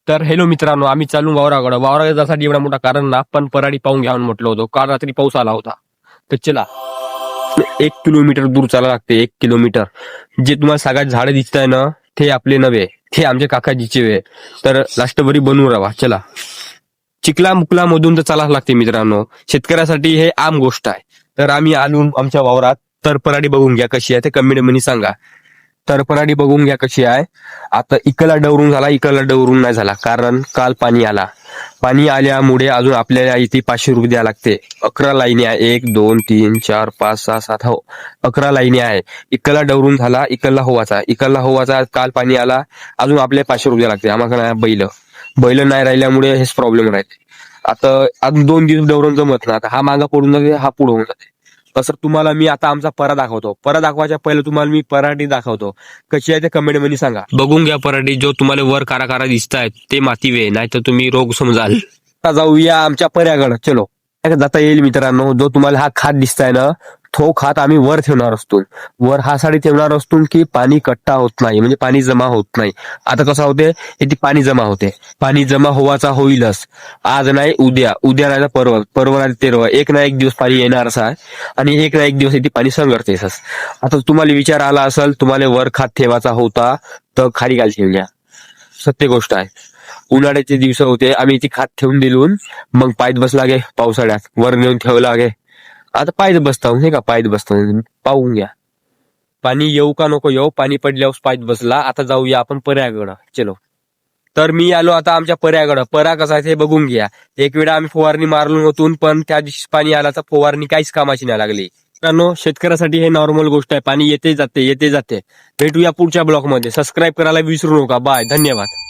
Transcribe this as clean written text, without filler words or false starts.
तर हॅलो मित्रांनो, आम्ही चालू वावराकडे जाण्यासाठी एवढा मोठा कारण ना, पण पराडी पाहून घ्या म्हणून म्हटलं होतं. काल रात्री पाऊस आला होता. तर चला 1 किलोमीटर दूर चाला लागते. 1 किलोमीटर. जे तुम्हाला सगळ्यात झाडं दिसत आहे ना, ते आपले नव्हे, ते आमच्या काकाजीचे वे. तर लास्टभरी बनवून राहा. चला, चिखला मुकला मधून तर चालाच लागते मित्रांनो. शेतकऱ्यासाठी हे आम गोष्ट आहे. तर आम्ही आलो आमच्या वावरात. तर पराडी बघून घ्या कशी आहे ते कमेंट मध्ये सांगा. तर पराडी बघून घ्या कशी आहे. आता इकडला डवरून झाला, इकडला डवरून नाही झाला, कारण काल पाणी आला. पाणी आल्यामुळे अजून आपल्याला इथे 500 रुपये द्यावे लागते. 11 लाईनी आहे. 1 2 3 4 5 6 7 हो 11 लाईनी आहे. इकडला डवरून झाला, इकडला होवाचा काल पाणी आला, अजून आपल्याला 500 रुपये लागते. आम्हाला नाही बैल नाही राहिल्यामुळे हेच प्रॉब्लेम राहते. आता अजून 2 दिवस डवरून जमत ना. आता हा मागा पडून जाते, हा पुढे होऊन जाते. तसं तुम्हाला मी आता आमचा परा दाखवतो. परा दाखवायच्या पहिले तुम्हाला मी पराठी दाखवतो. कशी आहे ते कमेंट मध्ये सांगा. बघून घ्या पराठी. जो तुम्हाला वर कारा दिसत आहेत ते माती वे, नाही तर तुम्ही रोग समजाल. आता जाऊया आमच्या पर्याकडे. चलो जाता येईल मित्रांनो. जो तुम्हाला हा खात दिसताय ना, तो खात आम्ही वर ठेवणार असतो. वर हा साठी ठेवणार असतो की पाणी कट्टा होत नाही, म्हणजे पाणी जमा होत नाही. आता कसं होते, इथे पाणी जमा होते. पाणी जमा होवाचा होईलच. आज नाही उद्या, उद्या नाही परवा, परवा नाही तेरवा, एक ना एक दिवस पाणी येणारच आहे. आणि एक ना एक दिवस इथे पाणी संगरतेच. आता तुम्हाला विचार आला असेल, तुम्हाला वर खात ठेवायचा होता तर खाली घाल ठेवल्या. सत्य गोष्ट आहे. उन्हाळ्याचे दिवस होते, आम्ही इथे खात ठेवून दिलून मग पायत बसला गे. पावसाळ्यात वर नेऊन ठेवला गे. आता पायत बसता हे का, पायत बसता पाहून घ्या. पाणी येऊ का नको येऊ, पाणी पडल्यावर पायत बसला. आता जाऊया आपण पर्याकडं. चलो. तर मी आलो आता आमच्या पर्याकडं. परा कसा आहे ते बघून घ्या. एक वेळा आम्ही फवारणी मारलो होतून, पण त्या दिवशी पाणी आला तर फवारणी काहीच कामाची नाही लागली. मित्रांनो, शेतकऱ्यासाठी हे नॉर्मल गोष्ट आहे. पाणी येते जाते. भेटूया पुढच्या ब्लॉग मध्ये. सबस्क्राईब करायला विसरू नका. बाय, धन्यवाद.